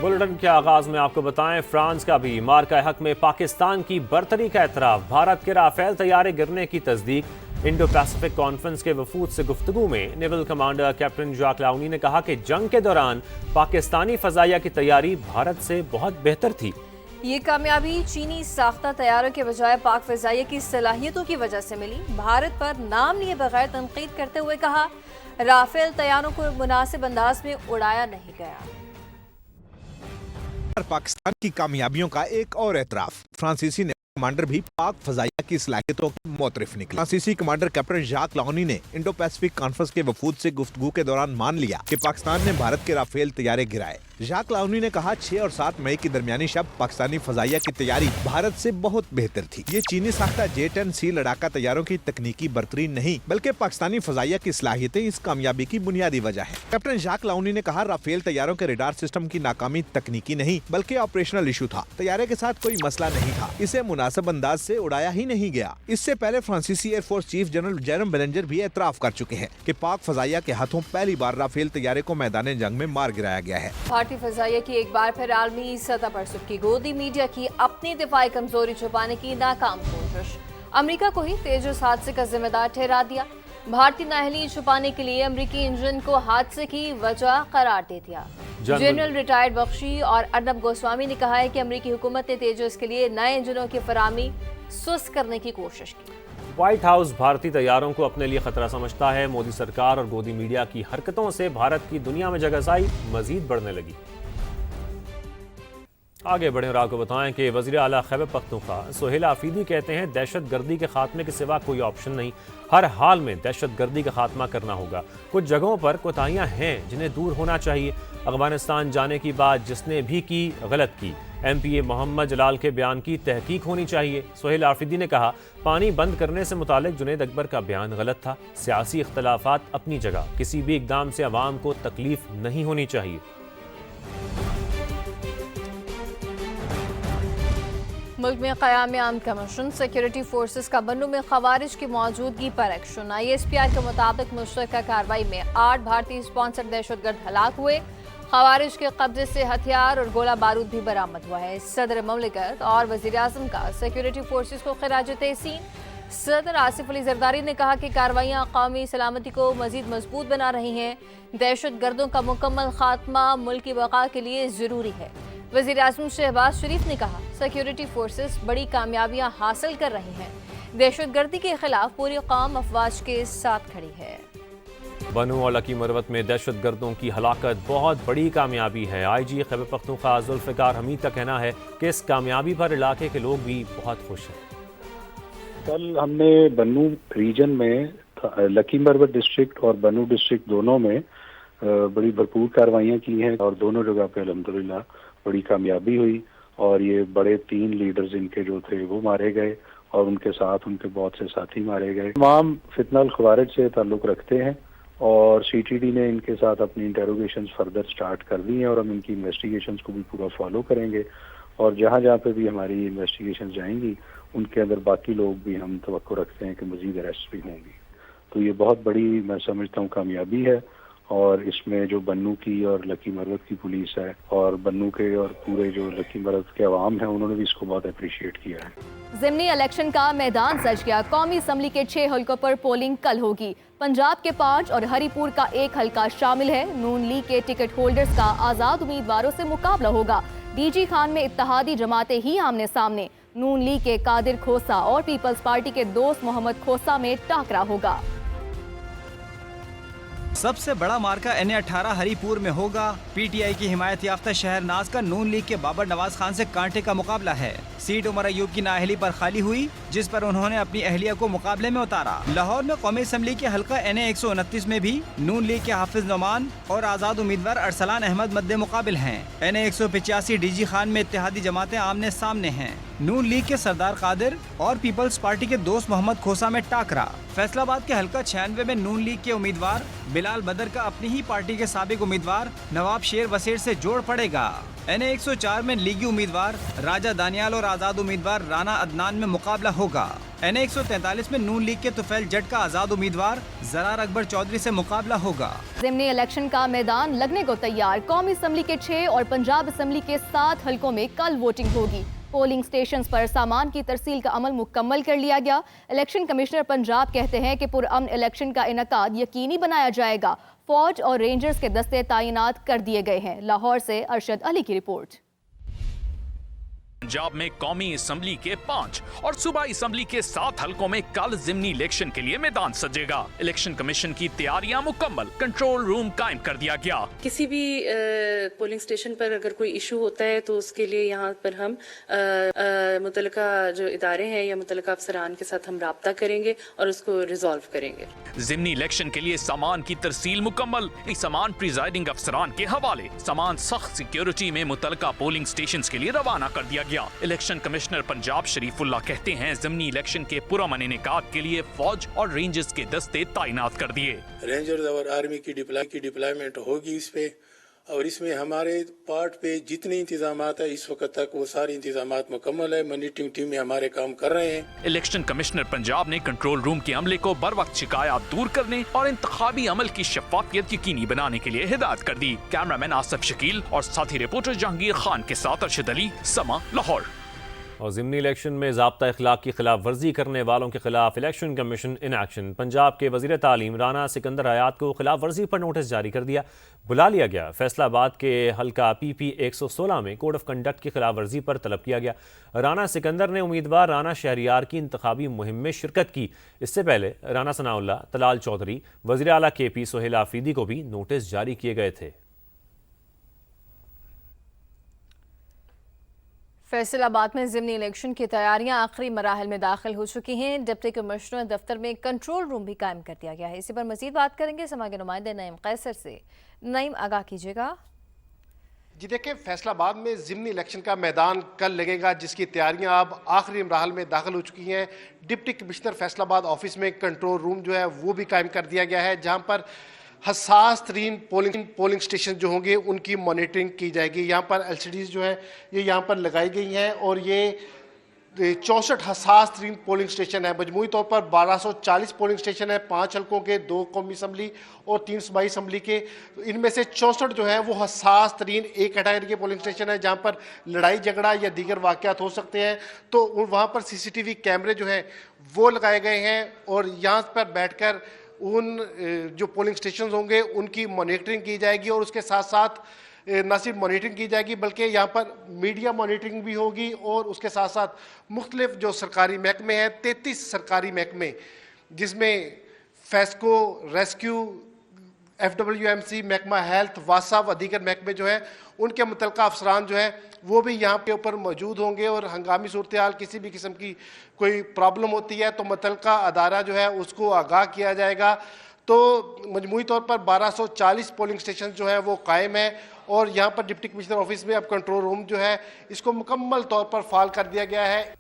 Bulletin के आगाज में आपको बताएं, फ्रांस का भी मार्का हक में पाकिस्तान की बरतरी का एतराफ। भारत के राफेल तैयारे गिरने की तस्दीक। इंडो पैसिफिक कॉन्फ्रेंस के वफूद से गुफ्तगू में naval commander captain Jack lavani ने कहा कि जंग के दौरान पाकिस्तानी फजाइया की तैयारी भारत से बहुत बेहतर थी। ये कामयाबी चीनी साख्ता तैयारों के बजाय पाक फजाइया की सलाहियतों की वजह से मिली। भारत पर नाम लिए बगैर तनकीद करते हुए कहा, राफेल तैयारों को मुनासिब अंदाज में उड़ाया नहीं गया। पाकिस्तान की कामयाबियों का एक और एतराफ। फ्रांसीसी कमांडर भी पाक फजाइया की सलाहियतों के मोतरफ निकले। फ्रांसीसी कमांडर कैप्टन जैक लाउनी ने इंडो पैसिफिक कॉन्फ्रेंस के वफूद से गुफ्तगू के दौरान मान लिया कि पाकिस्तान ने भारत के राफेल तैयारे गिराए। जैक लाउनी ने कहा, 6 और 7 मई की दरमियानी शब पाकिस्तानी फजाइया की तैयारी भारत से बहुत बेहतर थी। ये चीनी साख्ता J-10C लड़ाका तैयारों की तकनीकी बरतरी नहीं, बल्कि पाकिस्तानी फजाइया की सलाहियतें इस कामयाबी की बुनियादी वजह है। कैप्टन जैक लाउनी ने कहा, राफेल तैयारों के रडार सिस्टम की नाकामी तकनीकी नहीं बल्कि ऑपरेशनल इशू था। तैयारे के साथ कोई मसला नहीं था, इसे मुनासिब अंदाज से उड़ाया ही नहीं गया। इससे पहले फ्रांसीसी एयरफोर्स चीफ जनरल जेरम बेलेंजर भी एतराफ कर चुके हैं कि पाक फजाइया के हाथों पहली बार राफेल तैयारे को मैदान जंग में मार गिराया गया है। भारतीय फजाइया की एक बार फिर आलमी सतह पर सुर्खी। गोदी मीडिया की अपनी दिफाई कमजोरी छुपाने की नाकाम कोशिश। अमेरिका को ही तेजस हादसे का जिम्मेदार ठहरा दिया। भारतीय नाअहली छुपाने के लिए अमेरिकी इंजन को हादसे की वजह करार दे दिया। जनरल रिटायर्ड बख्शी और अर्नब गोस्वामी ने कहा है कि अमेरिकी हुकूमत ने तेजस के लिए नए इंजनों की फराहमी सुस्त करने की कोशिश की। व्हाइट हाउस भारतीय तैयारों को अपने लिए खतरा समझता है। मोदी सरकार और गोदी मीडिया की हरकतों से भारत की दुनिया में जगहसाई मजीद बढ़ने लगी। आगे बढ़े और आपको बताएं कि वज़ीर आला खैबर पख्तूनख्वा सोहेल आफरीदी कहते हैं, दहशत गर्दी के खात्मे के सिवा कोई ऑप्शन नहीं। हर हाल में दहशत गर्दी का खात्मा करना होगा। कुछ जगहों पर कोताहियां हैं जिन्हें दूर होना चाहिए। अफगानिस्तान जाने की बात जिसने भी की गलत की। MPA मोहम्मद जलाल के बयान की तहकीक होनी चाहिए। सोहेल आफरीदी ने कहा, पानी बंद करने से मुतालिक जुनैद अकबर का बयान गलत था। सियासी इख्तलाफात अपनी जगह, किसी भी इकदाम से अवाम को तकलीफ नहीं होनी चाहिए। मुल्क में क़याम आम कमीशन। सिक्योरिटी फोर्सेस का बन्नू में खवारिज की मौजूदगी पर एक्शन। ISPR के मुताबिक मुश्तरका कार्रवाई में 8 भारतीय स्पॉन्सर्ड दहशतगर्द हलाक हुए। खवारिज के कब्जे से हथियार और गोला बारूद भी बरामद हुआ है। सदर ममलिकत और वज़ीर आज़म का सिक्योरिटी फोर्सेस को खिराज तहसीन। सदर आसिफ अली जरदारी ने कहा कि कार्रवाइयाँ कौमी सलामती को मजीद मजबूत बना रही हैं। दहशत गर्दों का मुकम्मल खात्मा मुल्क की बका के लिए ज़रूरी है। वज़ीर आज़म शहबाज शरीफ ने कहा, सिक्योरिटी फोर्सेस बड़ी कामयाबियां हासिल कर रही हैं। दहशत गर्दी के खिलाफ पूरी कौम अफवाज के साथ खड़ी है। बन्नू और लकी मरवत में दहशत गर्दों की हलाकत बहुत बड़ी कामयाबी है। IG खैबर पख्तूनख्वा जुल्फ़िकार हमीद का कहना है कि इस कामयाबी पर इलाके के लोग भी बहुत खुश हैं। कल हमने बन्नू रीजन में लकी मरवत डिस्ट्रिक्ट और बन्नू डिस्ट्रिक्ट दोनों में बड़ी भरपूर कार्रवाइयाँ की हैं और दोनों जगह पे अल्हम्दुलिल्लाह बड़ी कामयाबी हुई। और ये बड़े 3 लीडर्स इनके जो थे वो मारे गए और उनके साथ उनके बहुत से साथी मारे गए। तमाम फितनल खवारिज से ताल्लुक़ रखते हैं और CTD ने इनके साथ अपनी इंटेरोगेशंस फर्दर स्टार्ट कर दी हैं और हम इनकी इन्वेस्टिगेशंस को भी पूरा फॉलो करेंगे। और जहाँ जहाँ पे भी हमारी इन्वेस्टिगेशंस जाएंगी उनके अंदर बाकी लोग भी हम तवक्को रखते हैं कि मज़ीद अरेस्ट भी होंगी। तो ये बहुत बड़ी मैं समझता हूँ कामयाबी है। और इसमें जो बन्नू की और लकी मरवत की पुलिस है और बन्नू के और पूरे जो लकी मरवत के अवाम है उन्होंने भी इसको बहुत अप्रिशिएट किया है। ज़िमनी इलेक्शन का मैदान सज गया। कौमी असम्बली के 6 हल्कों पर पोलिंग कल होगी। पंजाब के 5 और हरिपुर का 1 हल्का शामिल है। नून लीग के टिकट होल्डर्स का आज़ाद उम्मीदवारों से मुकाबला होगा। DG खान में इत्तेहादी जमातें ही आमने सामने। नून लीग के कादिर खोसा और पीपल्स पार्टी के दोस्त मोहम्मद खोसा में टाकरा होगा। सबसे बड़ा मार्का NA-18 हरिपुर में होगा। PTI की हिमायत याफ्ता शहर नाज का नून लीग के बाबर नवाज खान से कांटे का मुकाबला है। सीट उमर अयूब की नाअहली पर खाली हुई, जिस पर उन्होंने अपनी अहलिया को मुकाबले में उतारा। लाहौर में कौमी असम्बली के हल्का NA-129 में भी नून लीग के हाफिज नोमान और आज़ाद उम्मीदवार अरसलान अहमद मद्दे मुकाबिल हैं। NA-185 DG खान में इत्तेहादी जमातें आमने सामने हैं। नून लीग के सरदार कादिर और पीपल्स पार्टी के दोस्त मोहम्मद खोसा में टाकरा। फैसलाबाद के हल्का 96 में नून लीग के उम्मीदवार बिलाल बदर का अपनी ही पार्टी के साबिक उम्मीदवार नवाब शेर वसीर से जोड़ पड़ेगा। NA-104 में लीगी उम्मीदवार राजा दानियाल और आज़ाद उम्मीदवार राना अदनान में मुकाबला होगा। NA-143 में नून लीग के तुफैल जट का आजाद उम्मीदवार जरार अकबर चौधरी से मुकाबला होगा। ज़िमनी इलेक्शन का मैदान लगने को तैयार। कौमी असम्बली के 6 और पंजाब असम्बली के 7 हलकों में कल वोटिंग होगी। पोलिंग स्टेशंस पर सामान की तरसील का अमल मुकम्मल कर लिया गया। इलेक्शन कमिश्नर पंजाब कहते हैं कि पुरअमन इलेक्शन का इनकाद यकीनी बनाया जाएगा। फौज और रेंजर्स के दस्ते तैनात कर दिए गए हैं। लाहौर से अरशद अली की रिपोर्ट। पंजाब में कौमी असम्बली के 5 और सूबाई असम्बली के 7 हलकों में कल ज़िमनी इलेक्शन के लिए मैदान सजेगा। इलेक्शन कमीशन की तैयारियां मुकम्मल, कंट्रोल रूम कायम कर दिया गया। किसी भी पोलिंग स्टेशन पर अगर कोई इशू होता है तो उसके लिए यहाँ पर हम मुतलका जो इदारे हैं या मुतलका अफसरान के साथ हम राब्ता करेंगे और उसको रिजॉल्व करेंगे। ज़िमनी इलेक्शन के लिए सामान की तरसील मुकम्मल, सामान प्रिजाइडिंग अफसरान के हवाले, सामान सख्त सिक्योरिटी में मुतलका पोलिंग स्टेशन के लिए रवाना कर दिया गया। इलेक्शन कमिश्नर पंजाब शरीफुल्लाह कहते हैं ज़िमनी इलेक्शन के पुरअमन इनेकाद के लिए फौज और रेंजर्स के दस्ते तैनात कर दिए। रेंजर्स और आर्मी की डिप्लॉयमेंट होगी इस पे, और इसमें हमारे पार्ट पे जितने इंतजामात है इस वक्त तक वो सारे इंतजामात मुकम्मल है। मॉनिटरिंग टीम में हमारे काम कर रहे हैं। इलेक्शन कमिश्नर पंजाब ने कंट्रोल रूम के अमले को बर वक्त शिकायत दूर करने और इंतखाबी अमल की शफाफियत यकीनी बनाने के लिए हिदायत कर दी। कैमरामैन आसिफ शकील और साथी रिपोर्टर जहांगीर खान के साथ अरशद अली, समा, लाहौर। और ज़िमनी इलेक्शन में ज़ाब्ता इखलाक की खिलाफ वर्जी करने वालों के खिलाफ election commission in action. Punjab के वज़ीर तालीम राना सिकंदर हयात को खिलाफ वर्जी पर नोटिस जारी कर दिया, बुला लिया गया। फैसलाबाद के हल्का PP 116 में कोड ऑफ कंडक्ट की खिलाफ वर्जी पर तलब किया गया। राना सिकंदर ने उम्मीदवार राना शहरियार की इंतखाबी मुहिम में शिरकत की। इससे पहले राना सनाउल्लाह, तलाल चौधरी, वज़ीर आला KP सोहेल आफरीदी को भी नोटिस जारी किए गए थे। फैसलाबाद में ज़िमनी इलेक्शन की तैयारियां आखिरी मराहल में दाखिल हो चुकी हैं। डिप्टी कमिश्नर दफ्तर में कंट्रोल रूम भी कायम कर दिया गया है। इसी पर मजीद बात करेंगे समा के नुमाइंदे नईम कैसर से। नईम, आगाह कीजिएगा। जी देखिए, फैसलाबाद में ज़िमनी इलेक्शन का मैदान कल लगेगा, जिसकी तैयारियां अब आखिरी मराहल में दाखिल हो चुकी हैं। डिप्टी कमिश्नर फैसलाबाद ऑफिस में कंट्रोल रूम जो है वो भी कायम कर दिया गया है, जहाँ पर हसास तरीन पोलिंग स्टेशन जो होंगे उनकी मॉनिटरिंग की जाएगी। यहाँ पर LCDs जो है ये यहाँ पर लगाई गई हैं और ये 64 हसास तरीन पोलिंग स्टेशन है। मजमूई तौर पर 1240 पोलिंग स्टेशन है, 5 हल्कों के, 2 कौमी असम्बली और 3 सूबाई असम्बली के। इनमें से 64 जो है वो हसास तरीन एक कैटेगरी के पोलिंग स्टेशन है, जहाँ पर लड़ाई झगड़ा या दीगर वाक़यात हो सकते हैं। तो वहाँ पर CCTV कैमरे जो हैं वो लगाए गए हैं और यहाँ पर बैठकर उन जो पोलिंग स्टेशन होंगे उनकी मॉनिटरिंग की जाएगी और उसके साथ साथ न सिर्फ मॉनिटरिंग की जाएगी बल्कि यहाँ पर मीडिया मॉनिटरिंग भी होगी और उसके साथ साथ मुख्तलिफ जो सरकारी महकमे हैं, 33 सरकारी महकमे, जिसमें फेस्को, रेस्क्यू, FWMC, महकमा हेल्थ, वासा व दीगर महकमे जो है उनके मुतलका अफसरान जो है वो भी यहाँ के ऊपर मौजूद होंगे। और हंगामी सूरत हाल किसी भी किस्म की कोई प्रॉब्लम होती है तो मुतलका अदारा जो है उसको आगाह किया जाएगा। तो मजमूई तौर पर 1240 पोलिंग स्टेशन जो है वो कायम है और यहाँ पर डिप्टी कमिश्नर ऑफिस में अब कंट्रोल रूम जो है इसको मुकम्मल तौर पर फाल कर दिया गया है।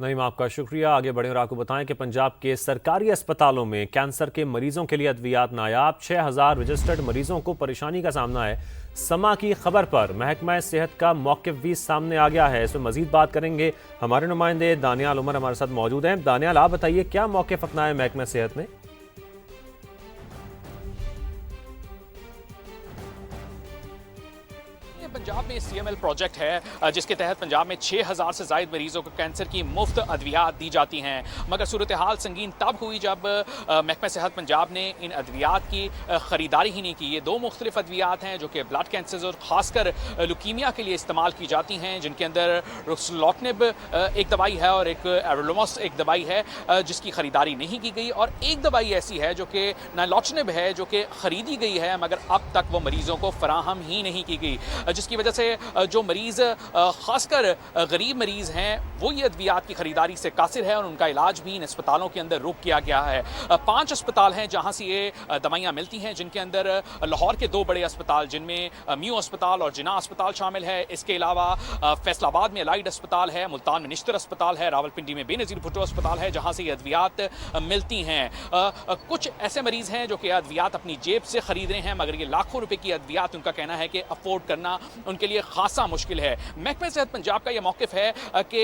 नईम, आपका शुक्रिया। आगे बढ़ें और आपको बताएं कि पंजाब के सरकारी अस्पतालों में कैंसर के मरीजों के लिए अद्वियात नायाब। 6000 रजिस्टर्ड मरीजों को परेशानी का सामना है। समा की खबर पर महकमा सेहत का मौक़िफ़ भी सामने आ गया है। इसमें मजीद बात करेंगे, हमारे नुमाइंदे दानियाल उमर हमारे साथ मौजूद हैं। दानियाल, आप बताइए क्या मौक़िफ़ अपनाया महकमा सेहत ने? पंजाब में CML प्रोजेक्ट है जिसके तहत पंजाब में 6000 से ज़ायद मरीजों को कैंसर की मुफ्त अद्वियात दी जाती हैं। मगर सूरत हाल संगीन तब हुई जब महकमा सेहत पंजाब ने इन अद्वियात की ख़रीदारी ही नहीं की। ये 2 मुख्तलिफ अद्वियात हैं जो कि ब्लड कैंसर और ख़ासकर लुकीमिया के लिए इस्तेमाल की जाती हैं, जिनके अंदर रुक्सलोटनिब एक दवाई है और एक एवरोलमोस एक दवाई है जिसकी ख़रीदारी नहीं की गई। और एक दवाई ऐसी है जो कि नाइलोटनिब है जो कि ख़रीदी गई है मगर अब तक वो मरीज़ों को फराहम ही नहीं की गई, जिसकी वजह से जो मरीज़ खासकर गरीब मरीज़ हैं वो ये अद्वियात की ख़रीदारी से कासिर है और उनका इलाज भी इन अस्पतालों के अंदर रोक किया गया है। 5 अस्पताल हैं जहां से ये दवाइयाँ मिलती हैं, जिनके अंदर लाहौर के 2 बड़े अस्पताल जिनमें म्यू अस्पताल और जिना अस्पताल शामिल है। इसके अलावा फैसलाबाद में अलाइड अस्पताल है, मुल्तान में निश्तर अस्पताल है, रावलपिंडी में बेनज़ीर भुट्टो अस्पताल है जहाँ से ये अद्वियात मिलती हैं। कुछ ऐसे मरीज़ हैं जो कि अद्वियात अपनी जेब से ख़रीद रहे हैं मगर ये लाखों रुपए की अद्वियात उनका कहना है कि अफोर्ड करना उनके लिए खासा मुश्किल है। महकमे सेहत पंजाब का यह मौक़िफ़ है कि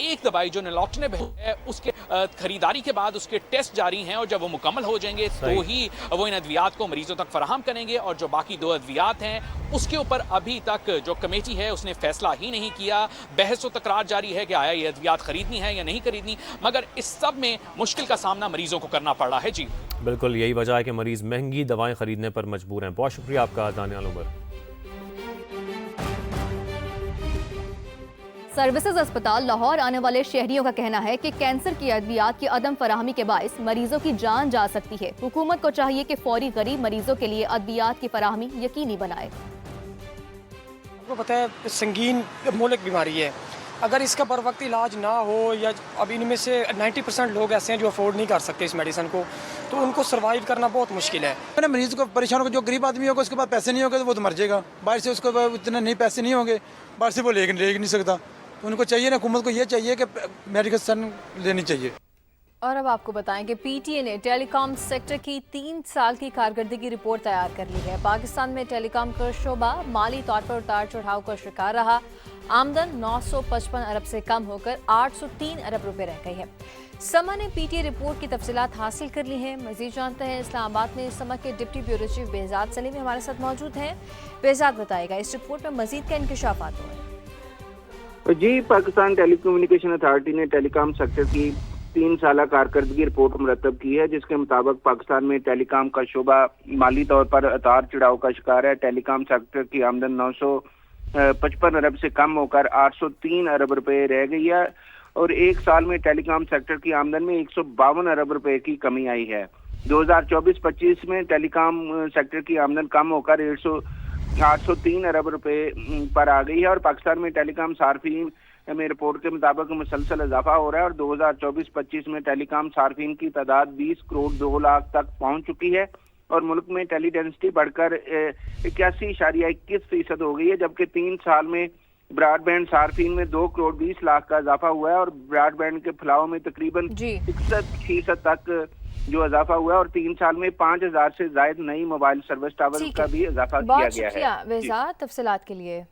एक दवाई जो निलॉक्टिनिब है उसके खरीदारी के बाद उसके टेस्ट जारी हैं और जब वो मुकम्मल हो जाएंगे तो ही वो इन अद्वियात को मरीजों तक फराहम करेंगे। और जो बाकी 2 अद्वियात हैं उसके ऊपर अभी तक जो कमेटी है उसने फैसला ही नहीं किया। बहस व तकरार जारी है कि आया ये अद्वियात खरीदनी है या नहीं खरीदनी, मगर इस सब में मुश्किल का सामना मरीजों को करना पड़ रहा है। जी बिल्कुल, यही वजह है कि मरीज महंगी दवाएं खरीदने पर मजबूर हैं। बहुत शुक्रिया आपका दानियाल उमर। सर्विसेज अस्पताल लाहौर आने वाले शहरियों का कहना है कि कैंसर की अद्वियात की अदम फराहमी के बायस मरीजों की जान जा सकती है। हुकूमत को चाहिए कि फौरी गरीब मरीजों के लिए अद्वियात की फराहमी यकीनी बनाए। आपको पता है संगीन मोहलिक बीमारी है, अगर इसका बर वक्त इलाज ना हो या अब इनमें से 90% लोग ऐसे हैं जो अफोर्ड नहीं कर सकते इस मेडिसिन को, तो उनको सर्वाइव करना बहुत मुश्किल है। मैंने मरीज को परेशान होकर, जो गरीब आदमी होगा उसके पास पैसे नहीं होंगे तो वो तो मर जाएगा। बाहर से उसको इतने नहीं पैसे नहीं होंगे, बाहर से वो ले नहीं सकता। तो उनको चाहिए ना, हुकूमत को ये चाहिए कि मेडिकेशन लेनी चाहिए। और अब आपको बताएं कि पीटीए ने टेलीकॉम सेक्टर की 3 साल की कारकर्दगी रिपोर्ट तैयार कर ली है। पाकिस्तान में टेलीकॉम का शोबा माली तौर पर उतार चढ़ाव का शिकार रहा। आमदन 955 अरब से कम होकर 803 अरब रुपए रह गई है। समा ने पीटीए रिपोर्ट की तफसीलात हासिल कर ली हैं। मजीद जानते हैं इस्लामाबाद में समा के deputy bureau chief Behzad Salim हमारे साथ मौजूद हैं। बेहजाद बताएगा इस रिपोर्ट में मजीद क्या इंकशाफात हुए हैं? जी, पाकिस्तान टेलीकम्युनिकेशन अथॉरिटी ने टेलीकॉम सेक्टर की 3 साल कारकर्दगी रिपोर्ट मुरतब की है, जिसके मुताबिक पाकिस्तान में टेलीकॉम का शोबा माली तौर पर उतार चढ़ाव का शिकार है। टेलीकॉम सेक्टर की आमदन 955 अरब से कम होकर 803 अरब रुपए रह गई है और एक साल में टेलीकॉम सेक्टर की आमदन में 152 अरब रुपए की कमी आई है। 2024-25 में टेलीकॉम सेक्टर की आमदन कम होकर 803 अरब रुपए पर आ गई है और पाकिस्तान में टेलीकॉम सार्फिन में रिपोर्ट के मुताबिक मुसलसल इजाफा हो रहा है और 2024-25 में टेलीकॉम सार्फिन की तादाद 20 करोड़ 2 लाख तक पहुंच चुकी है और मुल्क में टेली डेंसिटी बढ़कर 81.21% हो गई है, जबकि 3 साल में ब्रॉडबैंड सार्फिन में 2 करोड़ 20 लाख का इजाफा हुआ है और ब्रॉडबैंड के फैलाव में तकरीबन 61% तक जो इजाफा हुआ है और 3 साल में 5000 से ज्यादा नई मोबाइल सर्विस टावर का भी इजाफा किया गया है। बहुत शुक्रिया बेहजाद तफसीलात के लिए।